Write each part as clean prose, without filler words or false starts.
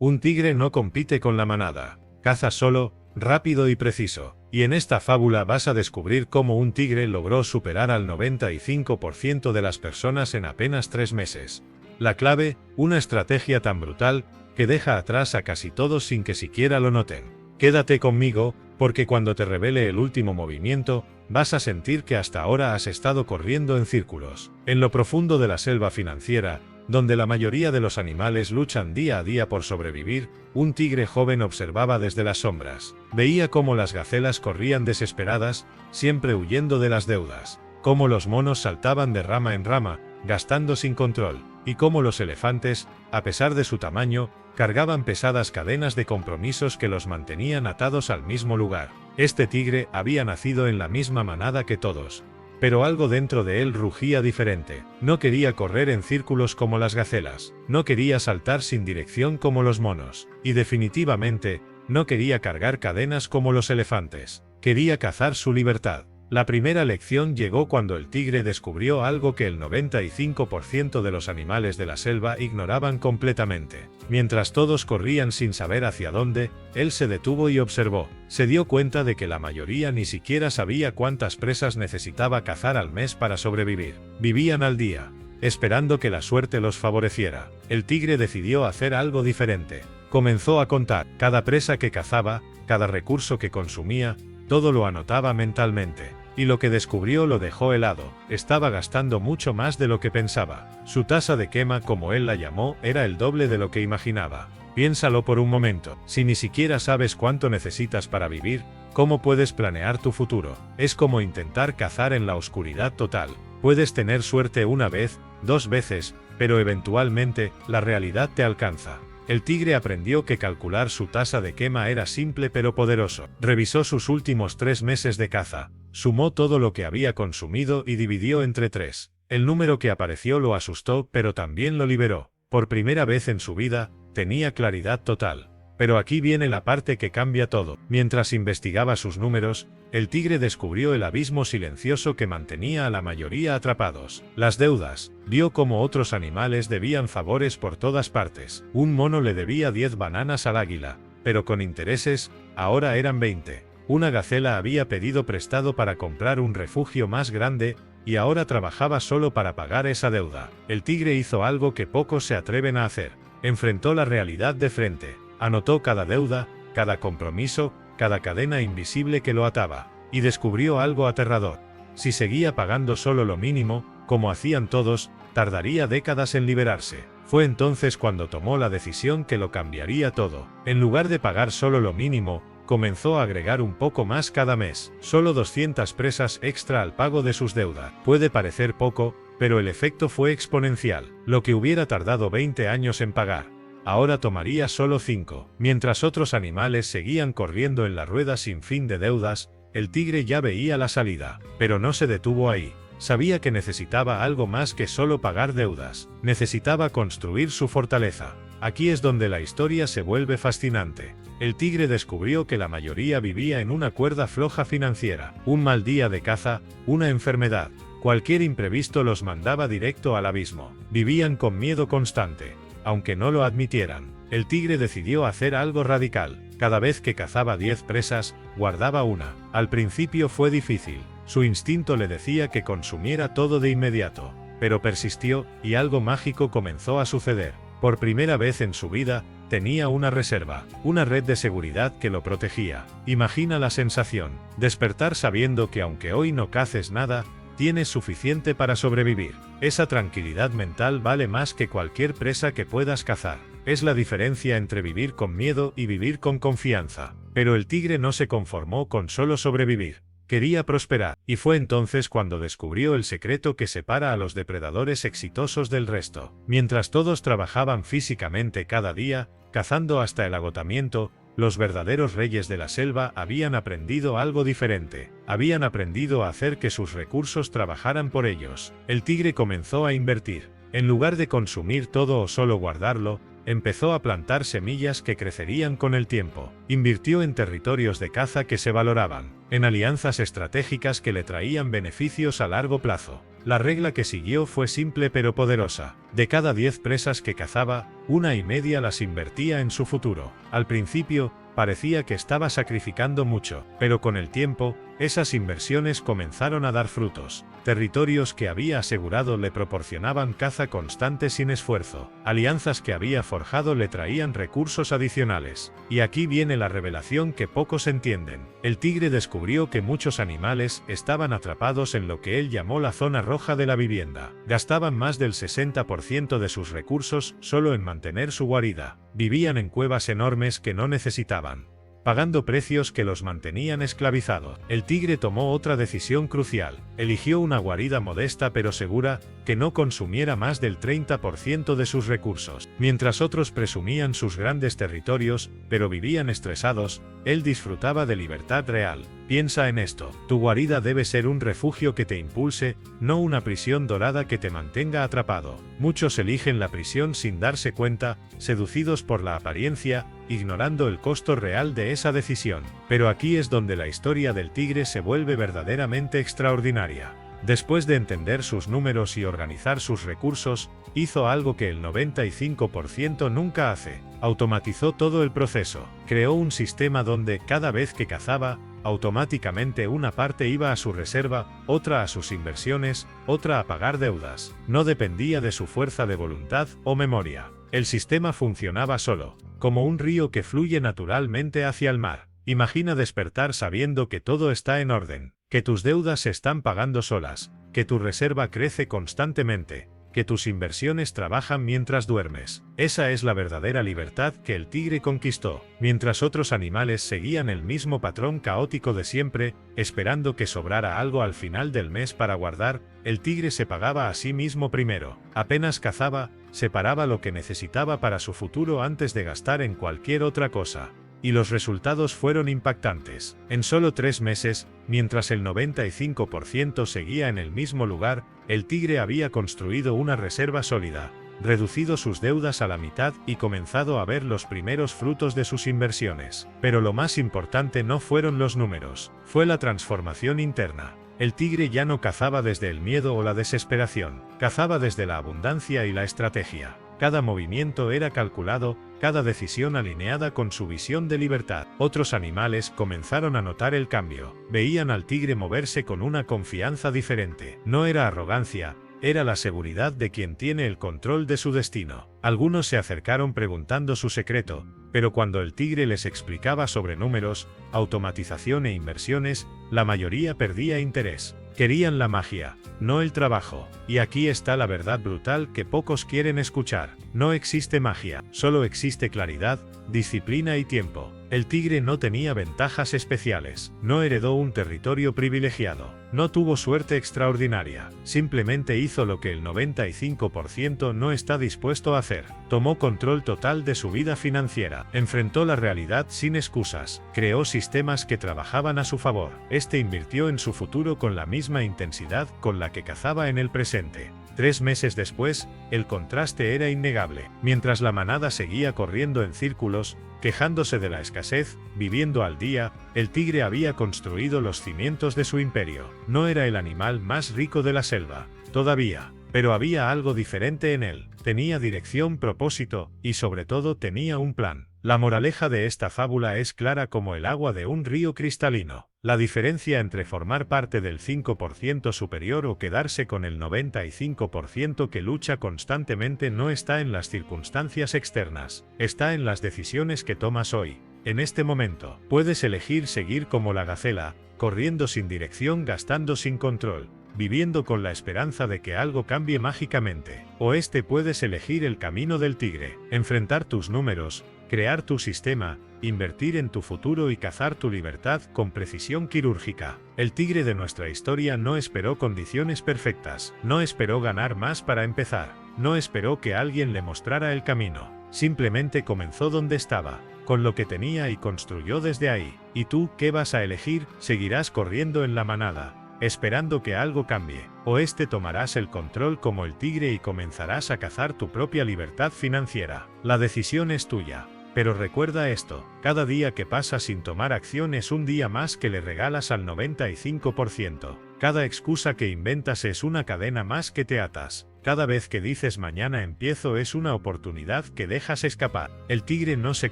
Un tigre no compite con la manada. Caza solo, rápido y preciso. Y en esta fábula vas a descubrir cómo un tigre logró superar al 95% de las personas en apenas 3 meses. La clave, una estrategia tan brutal, que deja atrás a casi todos sin que siquiera lo noten. Quédate conmigo, porque cuando te revele el último movimiento, vas a sentir que hasta ahora has estado corriendo en círculos. En lo profundo de la selva financiera, donde la mayoría de los animales luchan día a día por sobrevivir, un tigre joven observaba desde las sombras. Veía cómo las gacelas corrían desesperadas, siempre huyendo de las deudas, cómo los monos saltaban de rama en rama, gastando sin control, y cómo los elefantes, a pesar de su tamaño, cargaban pesadas cadenas de compromisos que los mantenían atados al mismo lugar. Este tigre había nacido en la misma manada que todos, pero algo dentro de él rugía diferente. No quería correr en círculos como las gacelas, no quería saltar sin dirección como los monos, y definitivamente, no quería cargar cadenas como los elefantes. Quería cazar su libertad. La primera lección llegó cuando el tigre descubrió algo que el 95% de los animales de la selva ignoraban completamente. Mientras todos corrían sin saber hacia dónde, él se detuvo y observó. Se dio cuenta de que la mayoría ni siquiera sabía cuántas presas necesitaba cazar al mes para sobrevivir. Vivían al día, esperando que la suerte los favoreciera. El tigre decidió hacer algo diferente. Comenzó a contar cada presa que cazaba, cada recurso que consumía, todo lo anotaba mentalmente. Y lo que descubrió lo dejó helado. Estaba gastando mucho más de lo que pensaba. Su tasa de quema, como él la llamó, era el doble de lo que imaginaba. Piénsalo por un momento. Si ni siquiera sabes cuánto necesitas para vivir, ¿cómo puedes planear tu futuro? Es como intentar cazar en la oscuridad total. Puedes tener suerte una vez, 2 veces, pero eventualmente, la realidad te alcanza. El tigre aprendió que calcular su tasa de quema era simple pero poderoso. Revisó sus últimos 3 meses de caza, sumó todo lo que había consumido y dividió entre 3. El número que apareció lo asustó, pero también lo liberó. Por primera vez en su vida, tenía claridad total. Pero aquí viene la parte que cambia todo. Mientras investigaba sus números, el tigre descubrió el abismo silencioso que mantenía a la mayoría atrapados. Las deudas. Vio cómo otros animales debían favores por todas partes. Un mono le debía 10 bananas al águila, pero con intereses, ahora eran 20. Una gacela había pedido prestado para comprar un refugio más grande, y ahora trabajaba solo para pagar esa deuda. El tigre hizo algo que pocos se atreven a hacer. Enfrentó la realidad de frente. Anotó cada deuda, cada compromiso, cada cadena invisible que lo ataba, y descubrió algo aterrador. Si seguía pagando solo lo mínimo, como hacían todos, tardaría décadas en liberarse. Fue entonces cuando tomó la decisión que lo cambiaría todo. En lugar de pagar solo lo mínimo, comenzó a agregar un poco más cada mes. Solo 200 presas extra al pago de sus deudas. Puede parecer poco, pero el efecto fue exponencial. Lo que hubiera tardado 20 años en pagar, ahora tomaría solo 5. Mientras otros animales seguían corriendo en la rueda sin fin de deudas, el tigre ya veía la salida. Pero no se detuvo ahí. Sabía que necesitaba algo más que solo pagar deudas. Necesitaba construir su fortaleza. Aquí es donde la historia se vuelve fascinante. El tigre descubrió que la mayoría vivía en una cuerda floja financiera. Un mal día de caza, una enfermedad, cualquier imprevisto los mandaba directo al abismo. Vivían con miedo constante, aunque no lo admitieran. El tigre decidió hacer algo radical. Cada vez que cazaba 10 presas, guardaba una. Al principio fue difícil. Su instinto le decía que consumiera todo de inmediato. Pero persistió, y algo mágico comenzó a suceder. Por primera vez en su vida, tenía una reserva, una red de seguridad que lo protegía. Imagina la sensación, despertar sabiendo que aunque hoy no caces nada, tienes suficiente para sobrevivir. Esa tranquilidad mental vale más que cualquier presa que puedas cazar. Es la diferencia entre vivir con miedo y vivir con confianza. Pero el tigre no se conformó con solo sobrevivir. Quería prosperar, y fue entonces cuando descubrió el secreto que separa a los depredadores exitosos del resto. Mientras todos trabajaban físicamente cada día, cazando hasta el agotamiento, los verdaderos reyes de la selva habían aprendido algo diferente. Habían aprendido a hacer que sus recursos trabajaran por ellos. El tigre comenzó a invertir. En lugar de consumir todo o solo guardarlo, Empezó a plantar semillas que crecerían con el tiempo. Invirtió en territorios de caza que se valoraban, en alianzas estratégicas que le traían beneficios a largo plazo. La regla que siguió fue simple pero poderosa. De cada 10 presas que cazaba, 1,5 las invertía en su futuro. Al principio, parecía que estaba sacrificando mucho, pero con el tiempo, esas inversiones comenzaron a dar frutos. Territorios que había asegurado le proporcionaban caza constante sin esfuerzo. Alianzas que había forjado le traían recursos adicionales. Y aquí viene la revelación que pocos entienden. El tigre descubrió que muchos animales estaban atrapados en lo que él llamó la zona roja de la vivienda. Gastaban más del 60% de sus recursos solo en mantener su guarida. Vivían en cuevas enormes que no necesitaban, pagando precios que los mantenían esclavizados. El tigre tomó otra decisión crucial. Eligió una guarida modesta pero segura, que no consumiera más del 30% de sus recursos. Mientras otros presumían sus grandes territorios, pero vivían estresados, él disfrutaba de libertad real. Piensa en esto. Tu guarida debe ser un refugio que te impulse, no una prisión dorada que te mantenga atrapado. Muchos eligen la prisión sin darse cuenta, seducidos por la apariencia, ignorando el costo real de esa decisión. Pero aquí es donde la historia del tigre se vuelve verdaderamente extraordinaria. Después de entender sus números y organizar sus recursos, hizo algo que el 95% nunca hace. Automatizó todo el proceso. Creó un sistema donde, cada vez que cazaba, automáticamente una parte iba a su reserva, otra a sus inversiones, otra a pagar deudas. No dependía de su fuerza de voluntad o memoria. El sistema funcionaba solo, como un río que fluye naturalmente hacia el mar. Imagina despertar sabiendo que todo está en orden, que tus deudas se están pagando solas, que tu reserva crece constantemente, que tus inversiones trabajan mientras duermes. Esa es la verdadera libertad que el tigre conquistó. Mientras otros animales seguían el mismo patrón caótico de siempre, esperando que sobrara algo al final del mes para guardar, el tigre se pagaba a sí mismo primero. Apenas cazaba, separaba lo que necesitaba para su futuro antes de gastar en cualquier otra cosa. Y los resultados fueron impactantes. En solo 3 meses, mientras el 95% seguía en el mismo lugar, el tigre había construido una reserva sólida, reducido sus deudas a la mitad y comenzado a ver los primeros frutos de sus inversiones. Pero lo más importante no fueron los números, fue la transformación interna. El tigre ya no cazaba desde el miedo o la desesperación, cazaba desde la abundancia y la estrategia. Cada movimiento era calculado, cada decisión alineada con su visión de libertad. Otros animales comenzaron a notar el cambio. Veían al tigre moverse con una confianza diferente. No era arrogancia, era la seguridad de quien tiene el control de su destino. Algunos se acercaron preguntando su secreto, pero cuando el tigre les explicaba sobre números, automatización e inversiones, la mayoría perdía interés. Querían la magia, no el trabajo. Y aquí está la verdad brutal que pocos quieren escuchar. No existe magia, solo existe claridad, disciplina y tiempo. El tigre no tenía ventajas especiales, no heredó un territorio privilegiado, no tuvo suerte extraordinaria, simplemente hizo lo que el 95% no está dispuesto a hacer. Tomó control total de su vida financiera, enfrentó la realidad sin excusas, creó sistemas que trabajaban a su favor. Este invirtió en su futuro con la misma intensidad con la que cazaba en el presente. 3 meses después, el contraste era innegable. Mientras la manada seguía corriendo en círculos, quejándose de la escasez, viviendo al día, el tigre había construido los cimientos de su imperio. No era el animal más rico de la selva, todavía, pero había algo diferente en él. Tenía dirección, propósito, y sobre todo tenía un plan. La moraleja de esta fábula es clara como el agua de un río cristalino. La diferencia entre formar parte del 5% superior o quedarse con el 95% que lucha constantemente no está en las circunstancias externas, está en las decisiones que tomas hoy. En este momento, puedes elegir seguir como la gacela, corriendo sin dirección, gastando sin control, viviendo con la esperanza de que algo cambie mágicamente. O puedes elegir el camino del tigre, enfrentar tus números, crear tu sistema, invertir en tu futuro y cazar tu libertad con precisión quirúrgica. El tigre de nuestra historia no esperó condiciones perfectas, no esperó ganar más para empezar, no esperó que alguien le mostrara el camino, simplemente comenzó donde estaba, con lo que tenía y construyó desde ahí. ¿Y tú qué vas a elegir? ¿Seguirás corriendo en la manada, esperando que algo cambie. O tomarás el control como el tigre y comenzarás a cazar tu propia libertad financiera. La decisión es tuya. Pero recuerda esto, cada día que pasa sin tomar acción es un día más que le regalas al 95%. Cada excusa que inventas es una cadena más que te atas. Cada vez que dices mañana empiezo es una oportunidad que dejas escapar. El tigre no se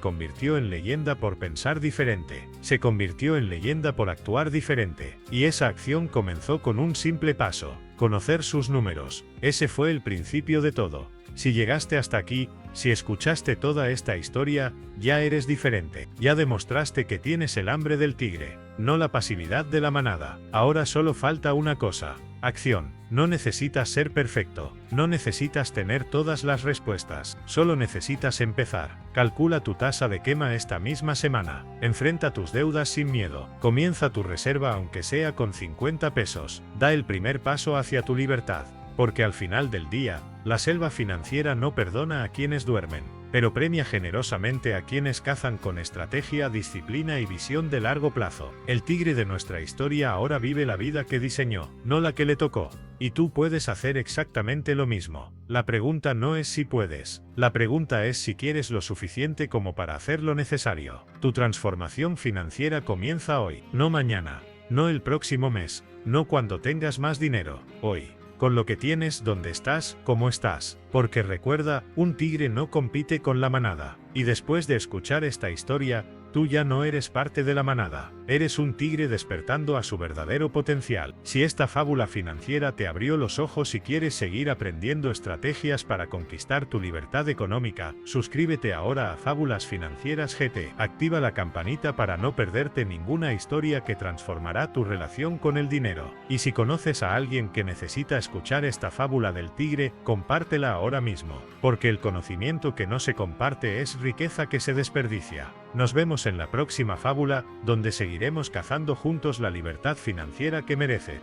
convirtió en leyenda por pensar diferente, se convirtió en leyenda por actuar diferente. Y esa acción comenzó con un simple paso, conocer sus números. Ese fue el principio de todo. Si llegaste hasta aquí, si escuchaste toda esta historia, ya eres diferente. Ya demostraste que tienes el hambre del tigre, no la pasividad de la manada. Ahora solo falta una cosa: acción. No necesitas ser perfecto, no necesitas tener todas las respuestas, solo necesitas empezar. Calcula tu tasa de quema esta misma semana, enfrenta tus deudas sin miedo, comienza tu reserva aunque sea con 50 pesos, da el primer paso hacia tu libertad. Porque al final del día, la selva financiera no perdona a quienes duermen, pero premia generosamente a quienes cazan con estrategia, disciplina y visión de largo plazo. El tigre de nuestra historia ahora vive la vida que diseñó, no la que le tocó. Y tú puedes hacer exactamente lo mismo. La pregunta no es si puedes, la pregunta es si quieres lo suficiente como para hacer lo necesario. Tu transformación financiera comienza hoy, no mañana, no el próximo mes, no cuando tengas más dinero, hoy. Con lo que tienes, donde estás, cómo estás. Porque recuerda, un tigre no compite con la manada. Y después de escuchar esta historia, tú ya no eres parte de la manada. Eres un tigre despertando a su verdadero potencial. Si esta fábula financiera te abrió los ojos y quieres seguir aprendiendo estrategias para conquistar tu libertad económica, suscríbete ahora a Fábulas Financieras GT. Activa la campanita para no perderte ninguna historia que transformará tu relación con el dinero. Y si conoces a alguien que necesita escuchar esta fábula del tigre, compártela ahora mismo. Porque el conocimiento que no se comparte es riqueza que se desperdicia. Nos vemos en la próxima fábula, donde seguiremos cazando juntos la libertad financiera que merece.